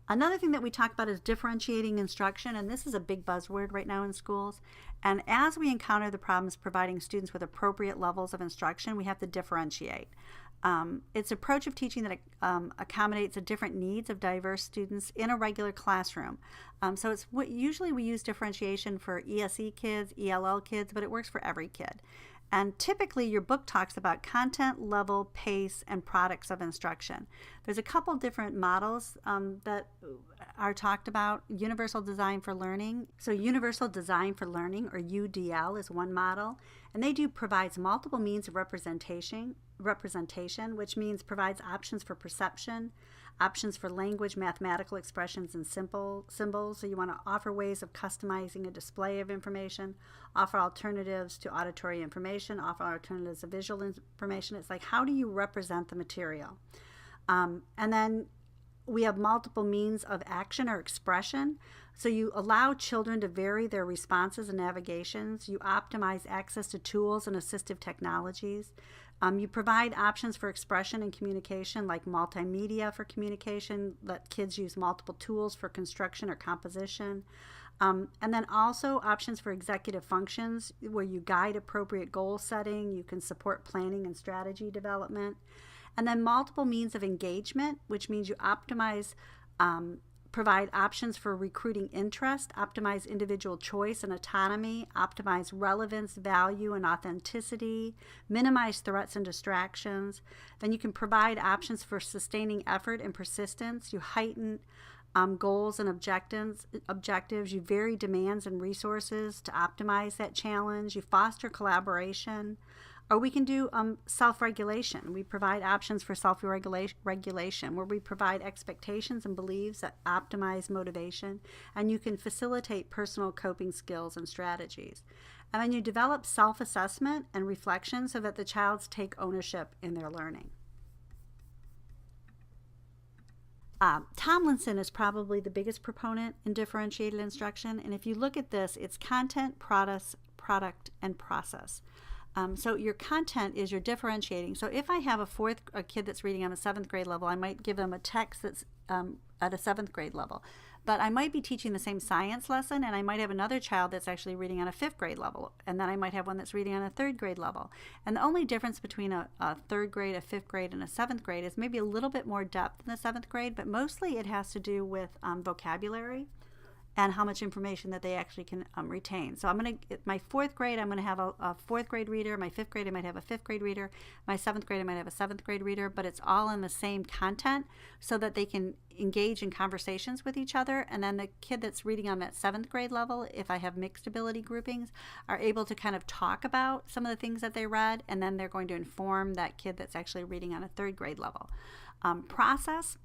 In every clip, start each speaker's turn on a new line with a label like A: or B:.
A: Another thing that we talk about is differentiating instruction, and this is a big buzzword right now in schools. And as we encounter the problems providing students with appropriate levels of instruction, we have to differentiate. It's an approach of teaching that accommodates the different needs of diverse students in a regular classroom. So it's usually we use differentiation for ESE kids, ELL kids, but it works for every kid. And typically your book talks about content, level, pace, and products of instruction. There's a couple different models that are talked about. Universal Design for Learning. So Universal Design for Learning, or UDL, is one model. And they do provides multiple means of representation, which means provides options for perception, options for language, mathematical expressions, and symbols. So you want to offer ways of customizing a display of information, offer alternatives to auditory information, offer alternatives to visual information. It's like, how do you represent the material? And then we have multiple means of action or expression. So you allow children to vary their responses and navigations. You optimize access to tools and assistive technologies. You provide options for expression and communication, like multimedia for communication. Let kids use multiple tools for construction or composition. And then also options for executive functions, where you guide appropriate goal setting. You can support planning and strategy development. And then multiple means of engagement, which means you optimize, provide options for recruiting interest, optimize individual choice and autonomy, optimize relevance, value, and authenticity, minimize threats and distractions. Then you can provide options for sustaining effort and persistence. You heighten goals and objectives. You vary demands and resources to optimize that challenge. You foster collaboration. Or we can do self-regulation. We provide options for self-regulation, where we provide expectations and beliefs that optimize motivation, and you can facilitate personal coping skills and strategies. And then you develop self-assessment and reflection so that the child take ownership in their learning. Tomlinson is probably the biggest proponent in differentiated instruction, and if you look at this, it's content, product, and process. So your content is your differentiating. So if I have a kid that's reading on a 7th grade level, I might give them a text that's at a 7th grade level. But I might be teaching the same science lesson, and I might have another child that's actually reading on a 5th grade level, and then I might have one that's reading on a 3rd grade level. And the only difference between a 3rd grade, a 5th grade, and a 7th grade is maybe a little bit more depth in the 7th grade, but mostly it has to do with vocabulary and how much information that they actually can retain. So my 4th grade, I'm going to have a 4th grade reader. My 5th grade, I might have a 5th grade reader. My 7th grade, I might have a 7th grade reader, but it's all in the same content so that they can engage in conversations with each other. And then the kid that's reading on that 7th grade level, if I have mixed ability groupings, are able to kind of talk about some of the things that they read, and then they're going to inform that kid that's actually reading on a 3rd grade level. Process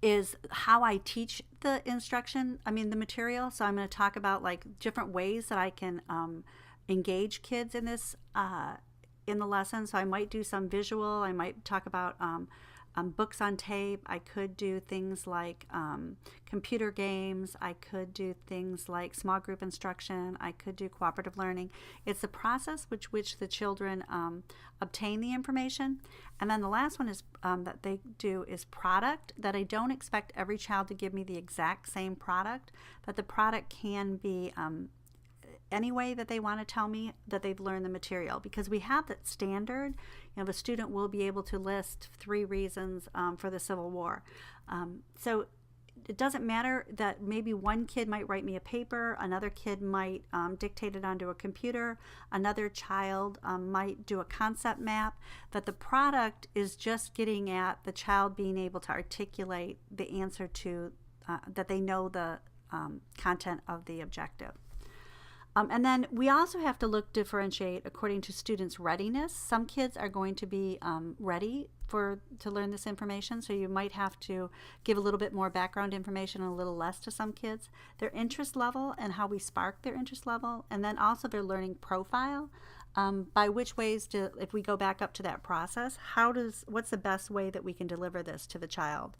A: is how I teach the the material. So I'm going to talk about like different ways that I can engage kids in this in the lesson. So I might do some visual. I might talk about books on tape. I could do things like computer games. I could do things like small group instruction. I could do cooperative learning. It's the process which the children obtain the information. And then the last one is that they do is product, that I don't expect every child to give me the exact same product, that the product can be any way that they want to tell me that they've learned the material, because we have that standard. The student will be able to list 3 reasons for the Civil War. So it doesn't matter that maybe one kid might write me a paper, another kid might dictate it onto a computer, another child might do a concept map, that the product is just getting at the child being able to articulate the answer to, that they know the content of the objective. And then we also have to differentiate according to students' readiness. Some kids are going to be ready to learn this information, so you might have to give a little bit more background information and a little less to some kids. Their interest level and how we spark their interest level, and then also their learning profile. By which ways if we go back up to that process, what's the best way that we can deliver this to the child?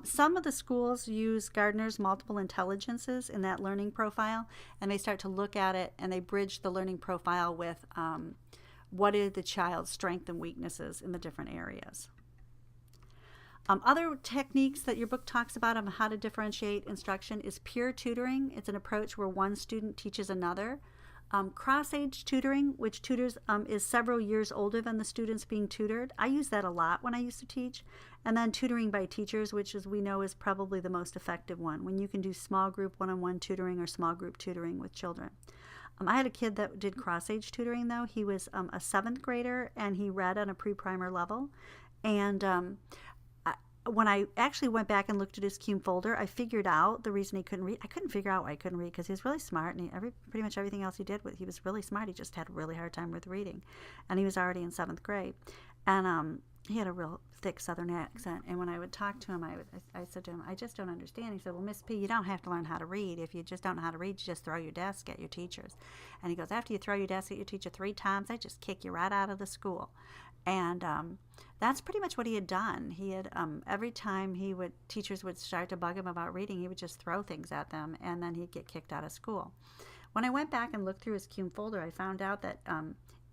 A: Some of the schools use Gardner's multiple intelligences in that learning profile, and they start to look at it and they bridge the learning profile with what are the child's strengths and weaknesses in the different areas. Other techniques that your book talks about on how to differentiate instruction is peer tutoring. It's an approach where one student teaches another. Cross-age tutoring, which tutors is several years older than the students being tutored. I use that a lot when I used to teach. And then tutoring by teachers, which as we know is probably the most effective one, when you can do small group one-on-one tutoring or small group tutoring with children. I had a kid that did cross-age tutoring though. He was a 7th grader and he read on a pre-primer level. And when I actually went back and looked at his cume folder, I figured out the reason he couldn't read. I couldn't figure out why he couldn't read because he was really smart, and pretty much everything else he did, he was really smart. He just had a really hard time with reading, and he was already in 7th grade, and he had a real thick Southern accent. And when I would talk to him, I said to him, "I just don't understand." He said, "Well, Miss P, you don't have to learn how to read. If you just don't know how to read, you just throw your desk at your teachers." And he goes, "After you throw your desk at your teacher 3 times, they just kick you right out of the school." And that's pretty much what he had done. He had every time teachers would start to bug him about reading, he would just throw things at them, and then he'd get kicked out of school. When I went back and looked through his cume folder, I found out that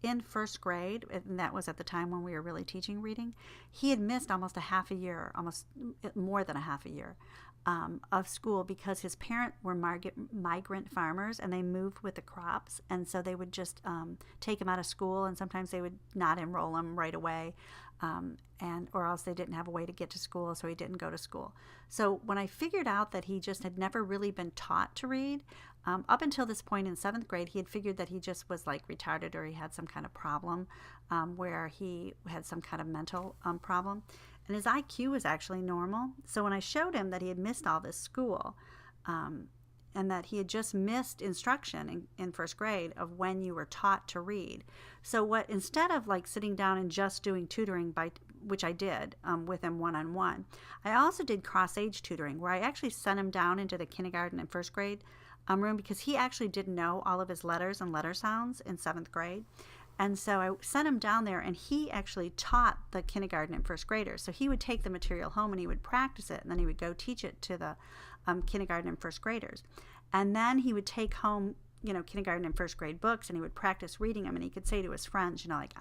A: in 1st grade, and that was at the time when we were really teaching reading, he had missed almost a half a year, almost more than a half a year of school because his parents were migrant farmers and they moved with the crops, and so they would just take him out of school, and sometimes they would not enroll him right away, or else they didn't have a way to get to school, so he didn't go to school. So when I figured out that he just had never really been taught to read, up until this point in 7th grade, he had figured that he just was like retarded or he had some kind of problem where he had some kind of mental problem. And his IQ was actually normal. So when I showed him that he had missed all this school and that he had just missed instruction in 1st grade of when you were taught to read. So instead of like sitting down and just doing tutoring, which I did with him one-on-one, I also did cross-age tutoring where I actually sent him down into the kindergarten and 1st grade room because he actually didn't know all of his letters and letter sounds in 7th grade. And so I sent him down there, and he actually taught the kindergarten and 1st graders. So he would take the material home and he would practice it, and then he would go teach it to the kindergarten and 1st graders. And then he would take home, kindergarten and 1st grade books, and he would practice reading them, and he could say to his friends, like,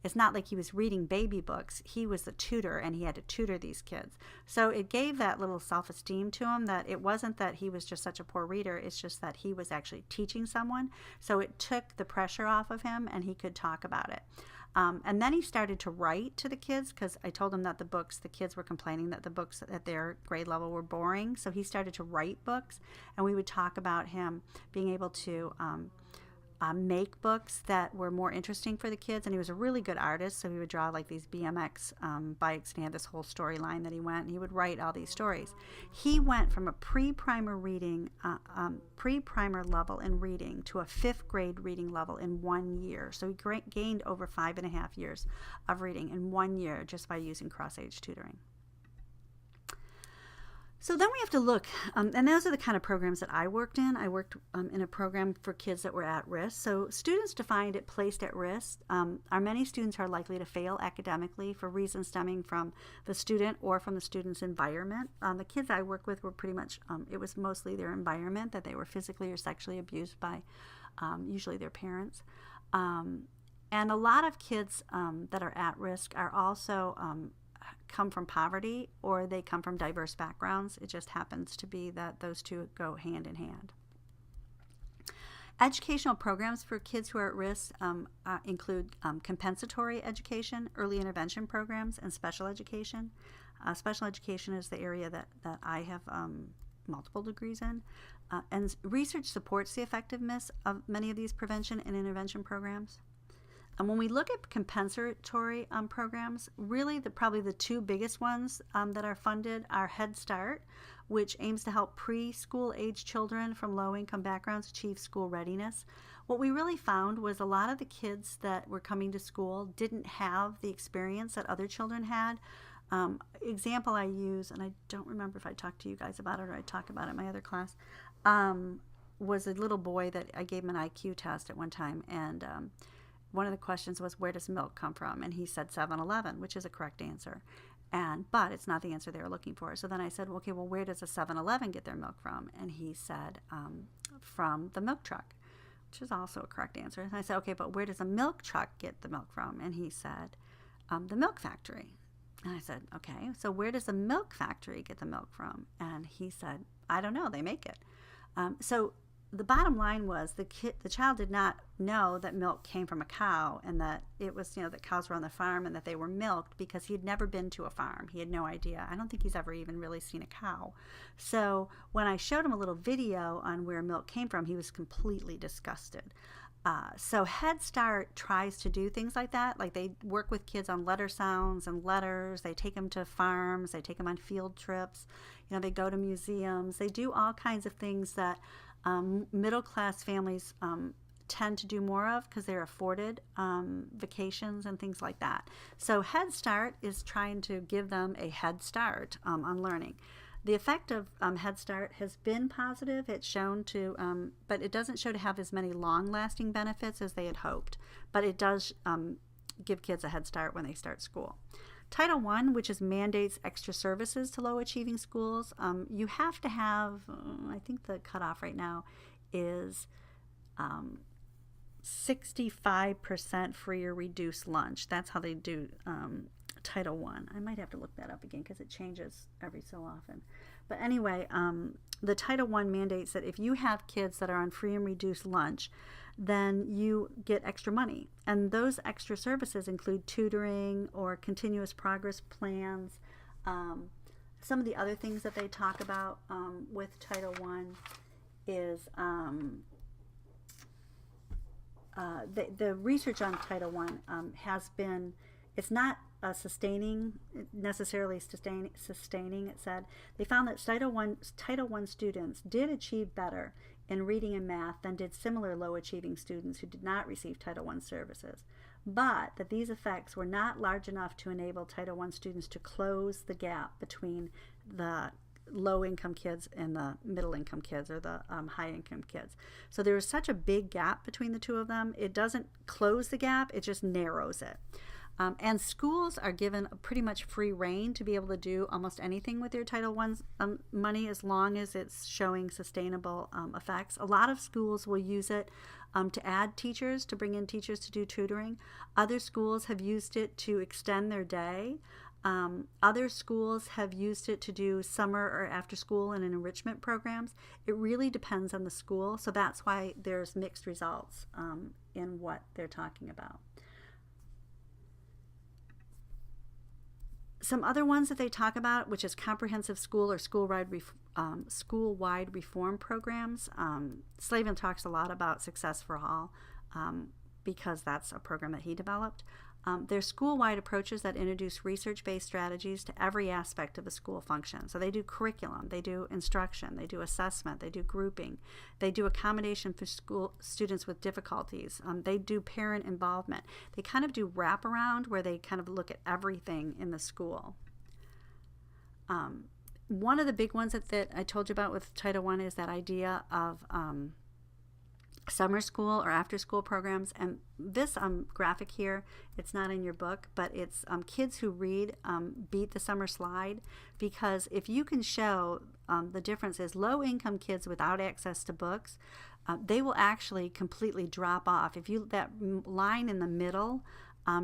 A: it's not like he was reading baby books. He was the tutor, and he had to tutor these kids. So it gave that little self-esteem to him that it wasn't that he was just such a poor reader. It's just that he was actually teaching someone. So it took the pressure off of him, and he could talk about it. And then he started to write to the kids because I told him that the kids were complaining that the books at their grade level were boring. So he started to write books, and we would talk about him being able to make books that were more interesting for the kids. And he was a really good artist, so he would draw like these BMX bikes, and he had this whole storyline that he went, and he would write all these stories. He went from a pre-primer level in reading to a 5th grade reading level in 1 year. So he gained over 5.5 years of reading in 1 year just by using cross-age tutoring. So then we have to look, and those are the kind of programs that I worked in. I worked in a program for kids that were at risk. So students defined it placed at risk are many students who are likely to fail academically for reasons stemming from the student or from the student's environment. The kids I worked with were pretty much, it was mostly their environment, that they were physically or sexually abused by usually their parents. And a lot of kids that are at risk are also come from poverty, or they come from diverse backgrounds. It just happens to be that those two go hand in hand. Educational programs for kids who are at risk include compensatory education, early intervention programs, and special education. Special education is the area that I have multiple degrees in. And research supports the effectiveness of many of these prevention and intervention programs. And when we look at compensatory programs, really probably the 2 biggest ones that are funded are Head Start, which aims to help preschool age children from low-income backgrounds achieve school readiness. What we really found was a lot of the kids that were coming to school didn't have the experience that other children had. Example I use, and I don't remember if I talked to you guys about it or I talked about it in my other class, was a little boy that I gave him an IQ test at one time, and one of the questions was, where does milk come from? And he said 7-Eleven, which is a correct answer. But it's not the answer they were looking for. So then I said, okay, well, where does a 7-Eleven get their milk from? And he said, from the milk truck, which is also a correct answer. And I said, okay, but where does a milk truck get the milk from? And he said, the milk factory. And I said, okay, so where does the milk factory get the milk from? And he said, I don't know, they make it. So the bottom line was the child did not know that milk came from a cow, and that it was, that cows were on the farm and that they were milked, because he had never been to a farm. He had no idea. I don't think he's ever even really seen a cow. So when I showed him a little video on where milk came from, he was completely disgusted. So Head Start tries to do things like that. Like, they work with kids on letter sounds and letters. They take them to farms. They take them on field trips. They go to museums. They do all kinds of things that middle-class families tend to do more of, because they're afforded vacations and things like that. So Head Start is trying to give them a head start on learning. The effect of Head Start has been positive. It's shown to, but it doesn't show to have as many long-lasting benefits as they had hoped. But it does give kids a head start when they start school. Title I, which is mandates extra services to low-achieving schools. You have to have, I think the cutoff right now is 65% free or reduced lunch. That's how they do Title I. I might have to look that up again, because it changes every so often. But anyway, the Title I mandates that if you have kids that are on free and reduced lunch, then you get extra money. And those extra services include tutoring or continuous progress plans. Some of the other things that they talk about with Title I is the research on Title I has been, it's not necessarily sustaining, it said. They found that Title I students did achieve better in reading and math than did similar low-achieving students who did not receive Title I services, but that these effects were not large enough to enable Title I students to close the gap between the low-income kids and the middle-income kids, or the high-income kids. So there is such a big gap between the two of them. It doesn't close the gap, it just narrows it. And schools are given pretty much free rein to be able to do almost anything with their Title I money, as long as it's showing sustainable effects. A lot of schools will use it to add teachers, to bring in teachers to do tutoring. Other schools have used it to extend their day. Other schools have used it to do summer or after school and enrichment programs. It really depends on the school, so that's why there's mixed results in what they're talking about. Some other ones that they talk about, which is comprehensive school or school-wide reform programs. Slavin talks a lot about Success for All because that's a program that he developed. They're school-wide approaches that introduce research-based strategies to every aspect of the school function. So they do curriculum, they do instruction, they do assessment, they do grouping, they do accommodation for school students with difficulties, they do parent involvement. They kind of do wraparound, where they kind of look at everything in the school. One of the big ones that I told you about with Title I is that idea of summer school or after school programs. And this graphic here, it's not in your book, but it's kids who read beat the summer slide, because if you can show the difference is low-income kids without access to books, they will actually completely drop off. If you, that line in the middle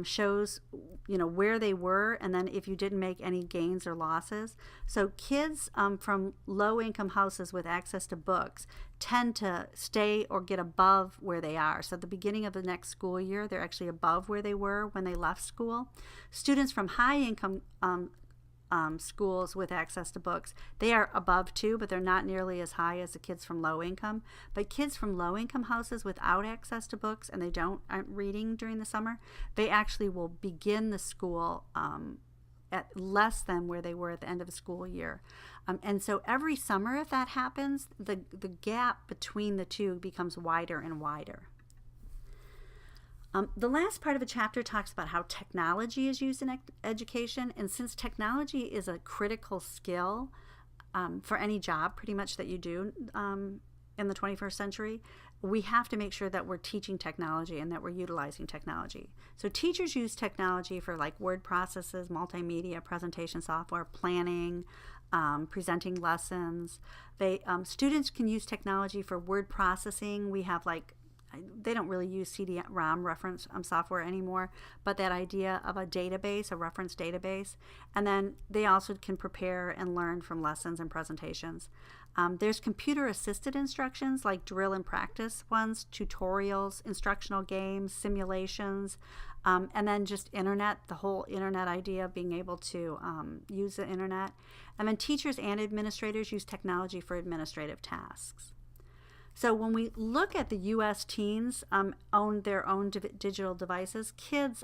A: shows where they were, and then if you didn't make any gains or losses. So kids from low-income houses with access to books tend to stay or get above where they are. So at the beginning of the next school year, they're actually above where they were when they left school. Students from high-income schools with access to books, they are above too, but they're not nearly as high as the kids from low income. But kids from low income houses without access to books, and they aren't reading during the summer, they actually will begin the school at less than where they were at the end of the school year. And so every summer, if that happens, the gap between the two becomes wider and wider. The last part of the chapter talks about how technology is used in education, and since technology is a critical skill for any job pretty much that you do in the 21st century, we have to make sure that we're teaching technology and that we're utilizing technology. So teachers use technology for like word processes, multimedia, presentation software, planning, presenting lessons. Students can use technology for word processing. We have like they don't really use CD-ROM reference software anymore, but that idea of a database, a reference database. And then they also can prepare and learn from lessons and presentations. There's computer-assisted instructions like drill and practice ones, tutorials, instructional games, simulations, and then just internet, the whole internet idea of being able to use the internet. And then teachers and administrators use technology for administrative tasks. So when we look at the U.S. teens own their own digital devices, kids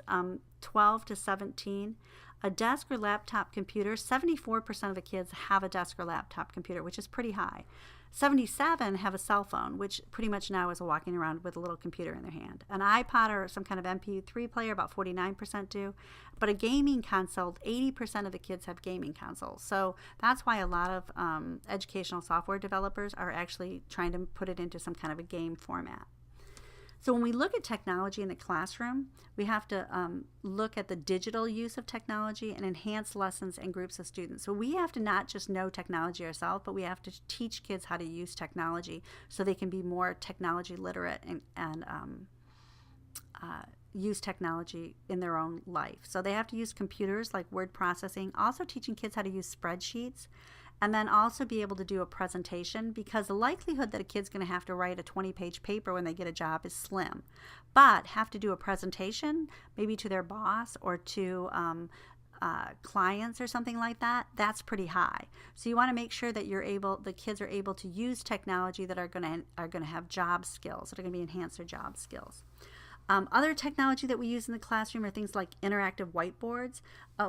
A: 12 to 17, a desk or laptop computer, 74% of the kids have a desk or laptop computer, which is pretty high. 77 have a cell phone, which pretty much now is walking around with a little computer in their hand. An iPod or some kind of MP3 player, about 49% do. But a gaming console, 80% of the kids have gaming consoles. So that's why a lot of educational software developers are actually trying to put it into some kind of a game format. So when we look at technology in the classroom, we have to look at the digital use of technology and enhance lessons and groups of students. So we have to not just know technology ourselves, but we have to teach kids how to use technology so they can be more technology literate and use technology in their own life. So they have to use computers like word processing, also teaching kids how to use spreadsheets, and then also be able to do a presentation, because the likelihood that a kid's going to have to write a 20-page paper when they get a job is slim. But have to do a presentation, maybe to their boss or to clients or something like that, that's pretty high. So you want to make sure that the kids are able to use technology that are going to have job skills, that are going to enhance their job skills. Other technology that we use in the classroom are things like interactive whiteboards,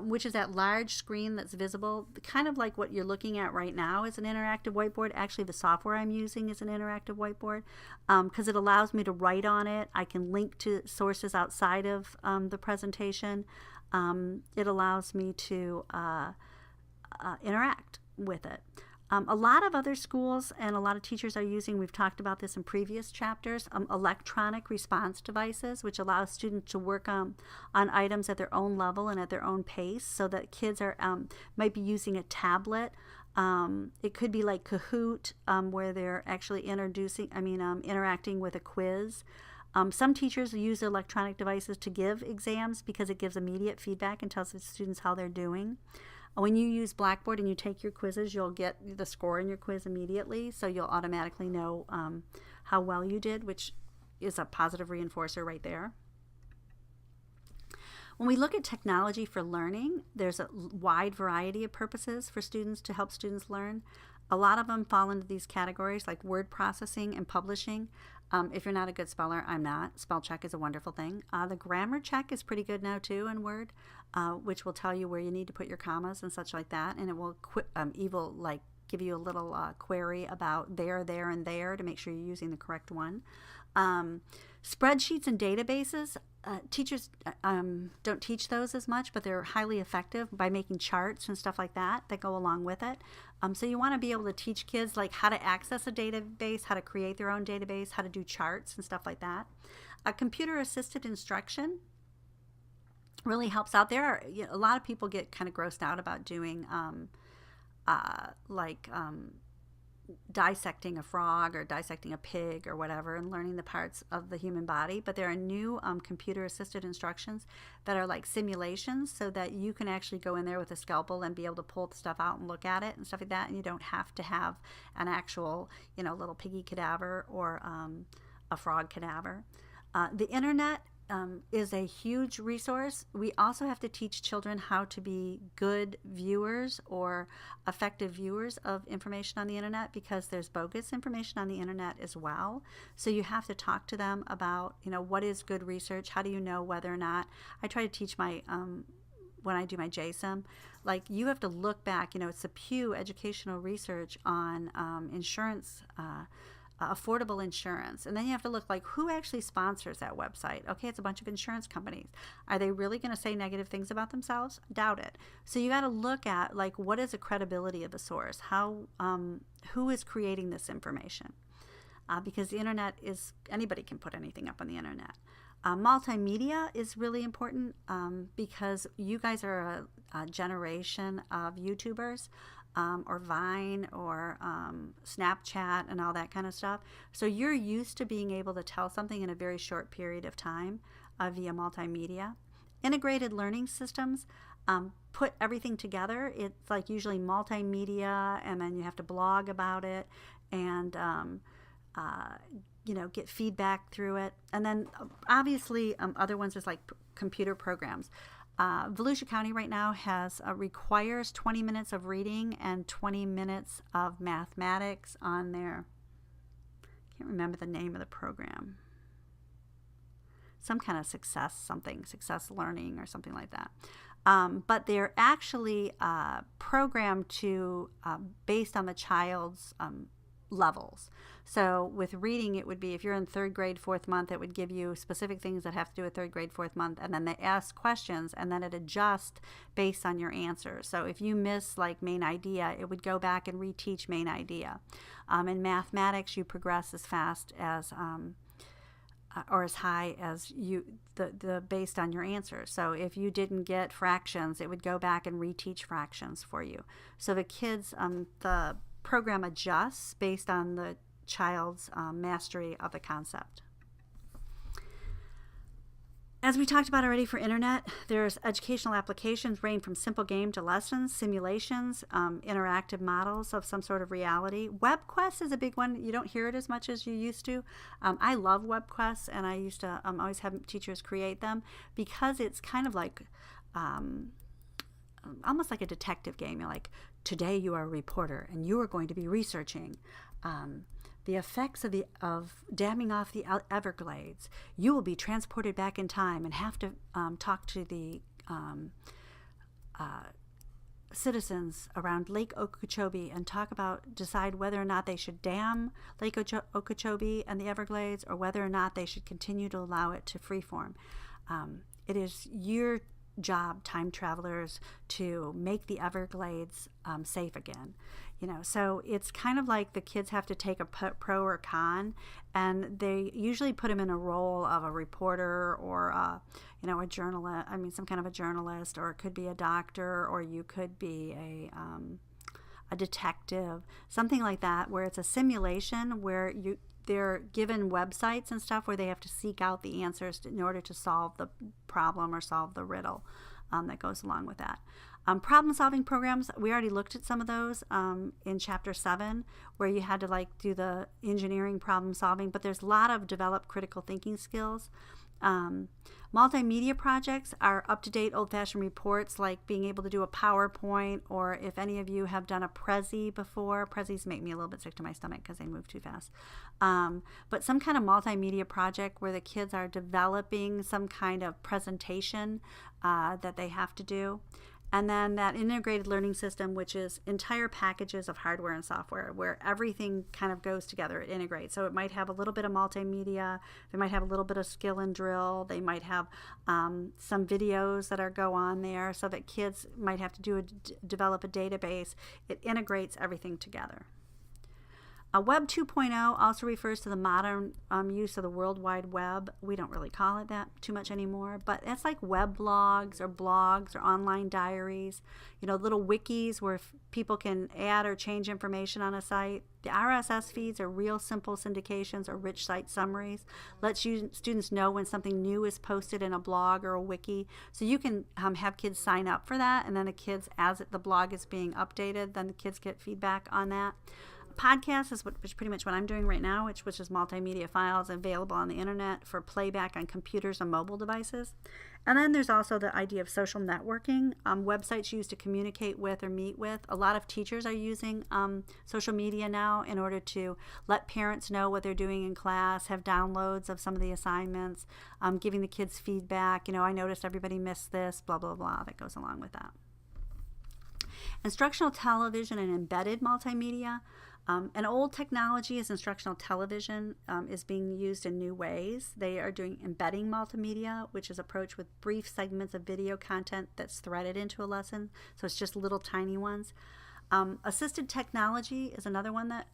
A: which is that large screen that's visible, kind of like what you're looking at right now is an interactive whiteboard. Actually, the software I'm using is an interactive whiteboard because it allows me to write on it. I can link to sources outside of the presentation. It allows me to interact with it. A lot of other schools and a lot of teachers are using, we've talked about this in previous chapters, electronic response devices, which allow students to work on items at their own level and at their own pace, so that kids are might be using a tablet. It could be like Kahoot, where they're actually interacting with a quiz. Some teachers use electronic devices to give exams because it gives immediate feedback and tells the students how they're doing. When you use Blackboard and you take your quizzes, you'll get the score in your quiz immediately, so you'll automatically know how well you did, which is a positive reinforcer right there. When we look at technology for learning, there's a wide variety of purposes for students to help students learn. A lot of them fall into these categories like word processing and publishing. If you're not a good speller, I'm not. Spell check is a wonderful thing. The grammar check is pretty good now too in Word, which will tell you where you need to put your commas and such like that, and it will give you a little query about there, and there to make sure you're using the correct one. Spreadsheets and databases, teachers don't teach those as much, but they're highly effective by making charts and stuff like that go along with it. So you want to be able to teach kids like how to access a database, how to create their own database, how to do charts and stuff like that. A computer-assisted instruction really helps out. There are a lot of people get kind of grossed out about doing dissecting a frog or dissecting a pig or whatever and learning the parts of the human body, but there are new computer-assisted instructions that are like simulations, so that you can actually go in there with a scalpel and be able to pull the stuff out and look at it and stuff like that, and you don't have to have an actual little piggy cadaver or a frog cadaver. The internet is a huge resource. We also have to teach children how to be good viewers or effective viewers of information on the internet, because there's bogus information on the internet as well. So you have to talk to them about, what is good research? How do you know whether or not? I try to teach my, when I do my JSIM, like you have to look back, it's the Pew Educational Research on insurance, affordable insurance, and then you have to look like who actually sponsors that website. Okay, it's a bunch of insurance companies. Are they really going to say negative things about themselves? Doubt it. So you got to look at like what is the credibility of the source, who is creating this information, because the internet is, anybody can put anything up on the internet. Multimedia is really important because you guys are a generation of YouTubers. or Vine or Snapchat and all that kind of stuff. So you're used to being able to tell something in a very short period of time via multimedia. Integrated learning systems put everything together. It's like usually multimedia, and then you have to blog about it and get feedback through it. And then obviously other ones is like computer programs. Volusia County right now requires 20 minutes of reading and 20 minutes of mathematics on their, I can't remember the name of the program, some kind of success learning or something like that. But they're actually programmed to based on the child's levels. So with reading, it would be if you're in third grade, fourth month, it would give you specific things that have to do with third grade, fourth month, and then they ask questions, and then it adjusts based on your answers. So if you miss like main idea, it would go back and reteach main idea. In mathematics, you progress as fast as or as high as the based on your answers. So if you didn't get fractions, it would go back and reteach fractions for you. So the kids, the program adjusts based on the child's mastery of the concept. As we talked about already for internet, there's educational applications ranging from simple game to lessons, simulations, interactive models of some sort of reality. WebQuest is a big one. You don't hear it as much as you used to. I love WebQuest, and I used to always have teachers create them because it's kind of like almost like a detective game. You're like, today you are a reporter, and you are going to be researching the effects of damming off the Everglades. You will be transported back in time and have to talk to the citizens around Lake Okeechobee and decide whether or not they should dam Lake Okeechobee and the Everglades, or whether or not they should continue to allow it to freeform. It is your job, time travelers, to make the Everglades safe again. So it's kind of like the kids have to take a pro or con, and they usually put them in a role of a reporter or a journalist. I mean, some kind of a journalist, or it could be a doctor, or you could be a detective, something like that, where it's a simulation where they're given websites and stuff where they have to seek out the answers in order to solve the problem or solve the riddle that goes along with that. Problem-solving programs, we already looked at some of those in Chapter 7, where you had to do the engineering problem-solving, but there's a lot of developed critical thinking skills. Multimedia projects are up-to-date old-fashioned reports, like being able to do a PowerPoint, or if any of you have done a Prezi before. Prezis make me a little bit sick to my stomach because they move too fast. But some kind of multimedia project where the kids are developing some kind of presentation that they have to do. And then that integrated learning system, which is entire packages of hardware and software where everything kind of goes together, it integrates. So it might have a little bit of multimedia, they might have a little bit of skill and drill, they might have some videos that go on there, so that kids might have to develop a database. It integrates everything together. Web 2.0 also refers to the modern use of the World Wide Web. We don't really call it that too much anymore, but that's like web blogs or online diaries, little wikis where people can add or change information on a site. The RSS feeds are real simple syndications or rich site summaries. Let students know when something new is posted in a blog or a wiki. So you can have kids sign up for that, and then the kids, as the blog is being updated, then the kids get feedback on that. Podcast is pretty much what I'm doing right now, which is multimedia files available on the internet for playback on computers and mobile devices. And then there's also the idea of social networking, websites used to communicate with or meet with. A lot of teachers are using social media now in order to let parents know what they're doing in class, have downloads of some of the assignments, giving the kids feedback. I noticed everybody missed this, blah, blah, blah, that goes along with that. Instructional television and embedded multimedia. An old technology is instructional television is being used in new ways. They are doing embedding multimedia, which is approached with brief segments of video content that's threaded into a lesson. So it's just little tiny ones. Assisted technology is another one that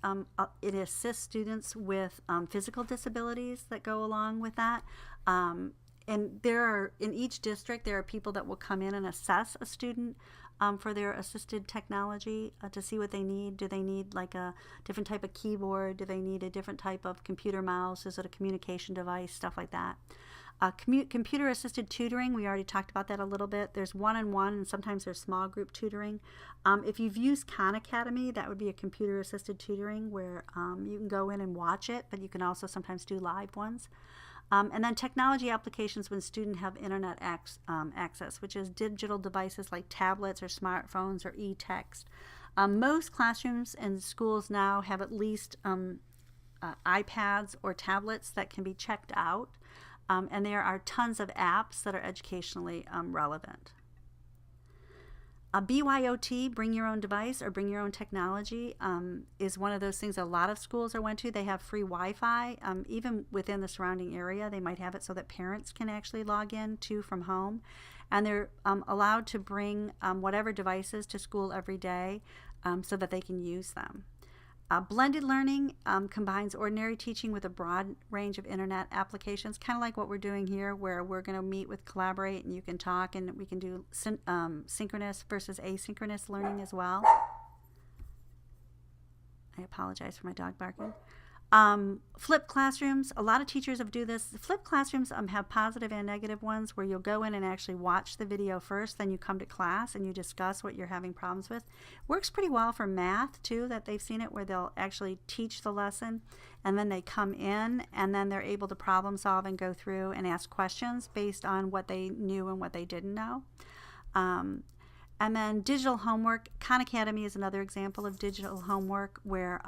A: it assists students with physical disabilities that go along with that. And in each district, there are people that will come in and assess a student for their assisted technology to see what they need. Do they need like a different type of keyboard? Do they need a different type of computer mouse? Is it a communication device? Stuff like that. Computer assisted tutoring, we already talked about that a little bit. There's one-on-one and sometimes there's small group tutoring. If you've used Khan Academy, that would be a computer assisted tutoring where you can go in and watch it, but you can also sometimes do live ones. And then technology applications when students have internet access, which is digital devices like tablets or smartphones or e-text. Most classrooms and schools now have at least iPads or tablets that can be checked out. And there are tons of apps that are educationally relevant. BYOT, bring your own device or bring your own technology, is one of those things a lot of schools are went to. They have free Wi-Fi. Even within the surrounding area, they might have it so that parents can actually log in too from home. And they're allowed to bring whatever devices to school every day so that they can use them. Blended learning combines ordinary teaching with a broad range of internet applications, kind of like what we're doing here, where we're going to meet with Collaborate and you can talk, and we can do synchronous versus asynchronous learning as well. I apologize for my dog barking. Flipped classrooms, a lot of teachers do this. Flipped classrooms have positive and negative ones where you'll go in and actually watch the video first, then you come to class and you discuss what you're having problems with. Works pretty well for math too, that they've seen it where they'll actually teach the lesson and then they come in and then they're able to problem solve and go through and ask questions based on what they knew and what they didn't know. And then digital homework. Khan Academy is another example of digital homework where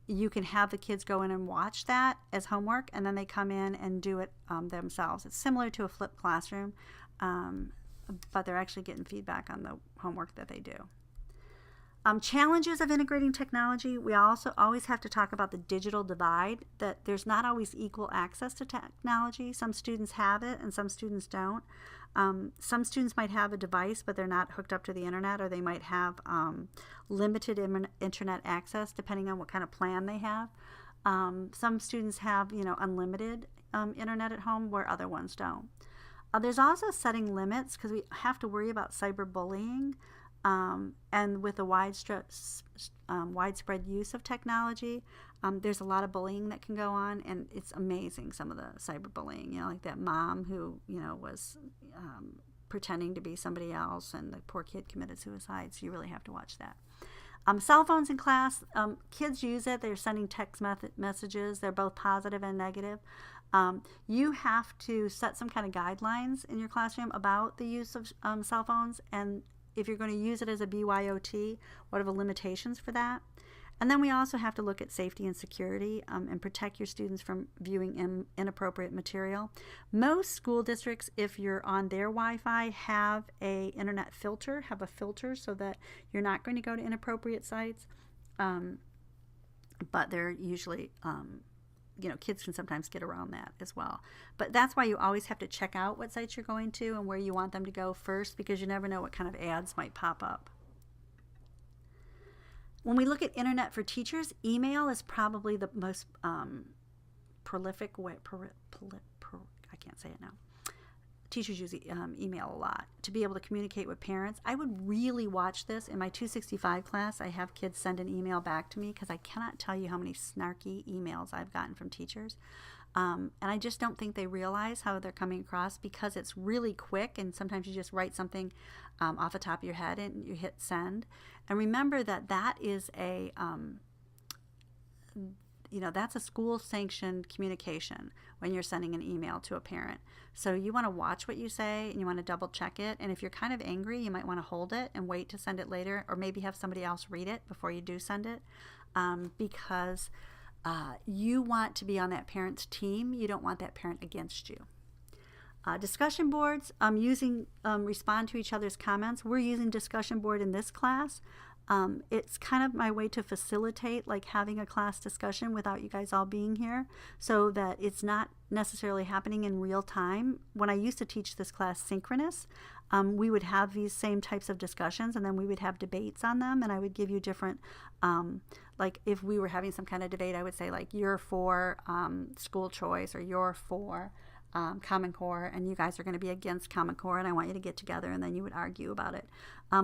A: you can have the kids go in and watch that as homework, and then they come in and do it themselves. It's similar to a flipped classroom, but they're actually getting feedback on the homework that they do. Challenges of integrating technology. We also always have to talk about the digital divide, that there's not always equal access to technology. Some students have it and some students don't. Some students might have a device, but they're not hooked up to the internet, or they might have limited internet access depending on what kind of plan they have. Some students have, unlimited internet at home where other ones don't. There's also setting limits because we have to worry about cyberbullying. And with the widespread use of technology, there's a lot of bullying that can go on, and it's amazing, some of the cyberbullying, like that mom who, was pretending to be somebody else, and the poor kid committed suicide, so you really have to watch that. Cell phones in class, kids use it. They're sending text messages. They're both positive and negative. You have to set some kind of guidelines in your classroom about the use of cell phones, and if you're going to use it as a BYOT, what are the limitations for that? And then we also have to look at safety and security and protect your students from viewing inappropriate material. Most school districts, if you're on their Wi-Fi, have a internet filter, have a filter so that you're not going to go to inappropriate sites. But they're usually, kids can sometimes get around that as well. But that's why you always have to check out what sites you're going to and where you want them to go first, because you never know what kind of ads might pop up. When we look at internet for teachers, email is probably the most prolific way. I can't say it now. Teachers use email a lot to be able to communicate with parents. I would really watch this. In my 265 class, I have kids send an email back to me because I cannot tell you how many snarky emails I've gotten from teachers. And I just don't think they realize how they're coming across, because it's really quick, and sometimes you just write something off the top of your head and you hit send. And remember that that is a that's a school-sanctioned communication when you're sending an email to a parent. So you want to watch what you say, and you want to double-check it. And if you're kind of angry, you might want to hold it and wait to send it later, or maybe have somebody else read it before you do send it, because you want to be on that parent's team. You don't want that parent against you. Discussion boards, using respond to each other's comments. We're using discussion board in this class. It's kind of my way to facilitate like having a class discussion without you guys all being here, so that it's not necessarily happening in real time. When I used to teach this class synchronous, we would have these same types of discussions, and then we would have debates on them, and I would give you different, like if we were having some kind of debate, I would say like, you're for school choice, or you're for Common Core, and you guys are going to be against Common Core, and I want you to get together, and then you would argue about it.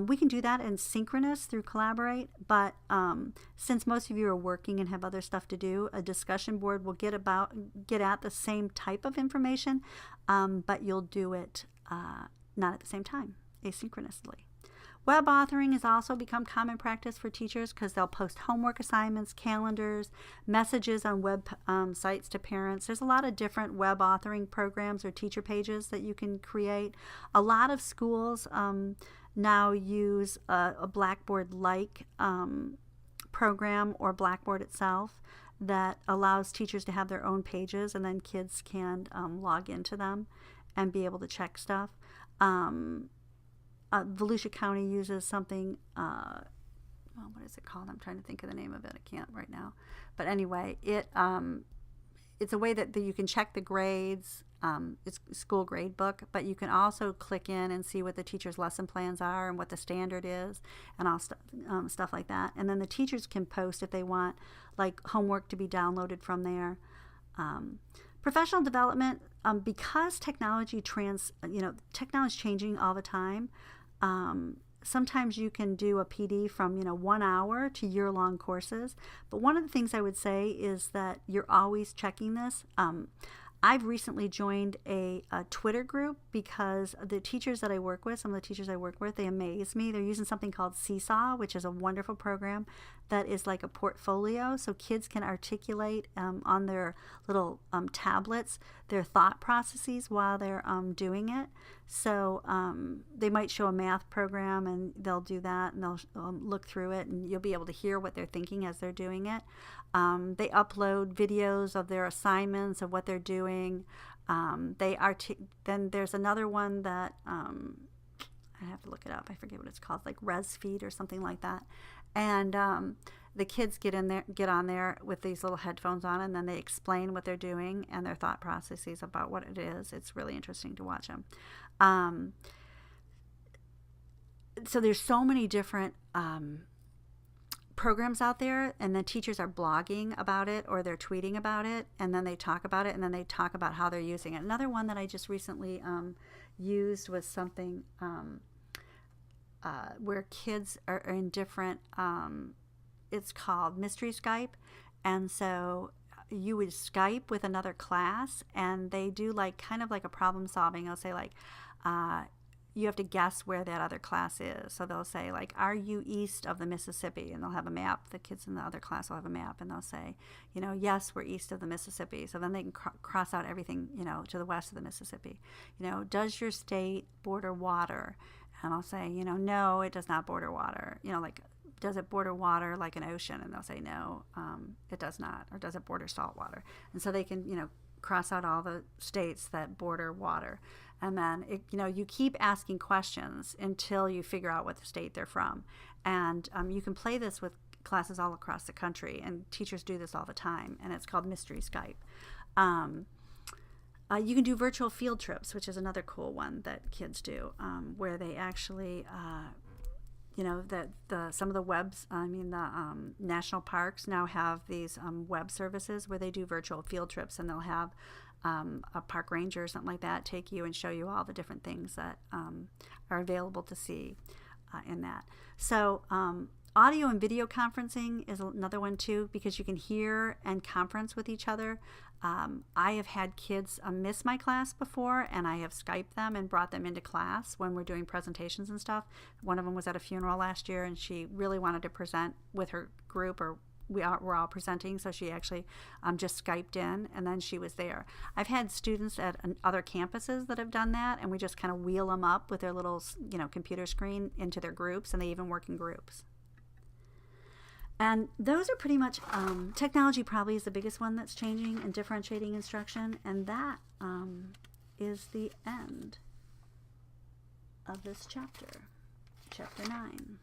A: We can do that in synchronous through Collaborate, but since most of you are working and have other stuff to do, a discussion board will get at the same type of information, but you'll do it not at the same time, asynchronously. Web authoring has also become common practice for teachers because they'll post homework assignments, calendars, messages on web sites to parents. There's a lot of different web authoring programs or teacher pages that you can create. A lot of schools now use a Blackboard-like program or Blackboard itself that allows teachers to have their own pages, and then kids can log into them and be able to check stuff. Volusia County uses something, what is it called? I'm trying to think of the name of it. I can't right now. But anyway, it's a way that you can check the grades. It's a school grade book, but you can also click in and see what the teacher's lesson plans are and what the standard is and all stuff like that. And then the teachers can post if they want like homework to be downloaded from there. Professional development, because technology technology is changing all the time. Sometimes you can do a PD from 1 hour to year-long courses. But one of the things I would say is that you're always checking this. I've recently joined a Twitter group because the teachers that I work with, some of the teachers I work with, they amaze me. They're using something called Seesaw, which is a wonderful program that is like a portfolio, so kids can articulate on their little tablets their thought processes while they're doing it. So they might show a math program and they'll do that, and they'll look through it, and you'll be able to hear what they're thinking as they're doing it. They upload videos of their assignments, of what they're doing. Then there's another one that I have to look it up. I forget what it's called, like ResFeed or something like that. And the kids get on there with these little headphones on, and then they explain what they're doing and their thought processes about what it is. It's really interesting to watch them. So there's so many different programs out there, and then teachers are blogging about it or they're tweeting about it, and then they talk about it, and then they talk about how they're using it. Another one that I just recently used was something where kids are in different, it's called Mystery Skype, and so you would Skype with another class, and they do kind of like a problem solving. They'll say you have to guess where that other class is. So they'll say are you east of the Mississippi? And they'll have a map. The kids in the other class will have a map, and they'll say, yes, we're east of the Mississippi. So then they can cross out everything, to the west of the Mississippi. Does your state border water? And I'll say, no, it does not border water. Does it border water like an ocean? And they'll say, no, it does not. Or does it border salt water? And so they can, cross out all the states that border water. And then, you keep asking questions until you figure out what the state they're from. And you can play this with classes all across the country, and teachers do this all the time, and it's called Mystery Skype. You can do virtual field trips, which is another cool one that kids do, where they actually, some of the national parks now have these web services where they do virtual field trips, and they'll have a park ranger or something like that take you and show you all the different things that are available to see in that. So audio and video conferencing is another one too, because you can hear and conference with each other. I have had kids miss my class before, and I have Skyped them and brought them into class when we're doing presentations and stuff. One of them was at a funeral last year, and she really wanted to present with her group, or we're all presenting, so she actually just Skyped in, and then she was there. I've had students at other campuses that have done that, and we just kind of wheel them up with their little computer screen into their groups, and they even work in groups. And those are pretty much, technology probably is the biggest one that's changing and differentiating instruction, and that is the end of this chapter, chapter 9.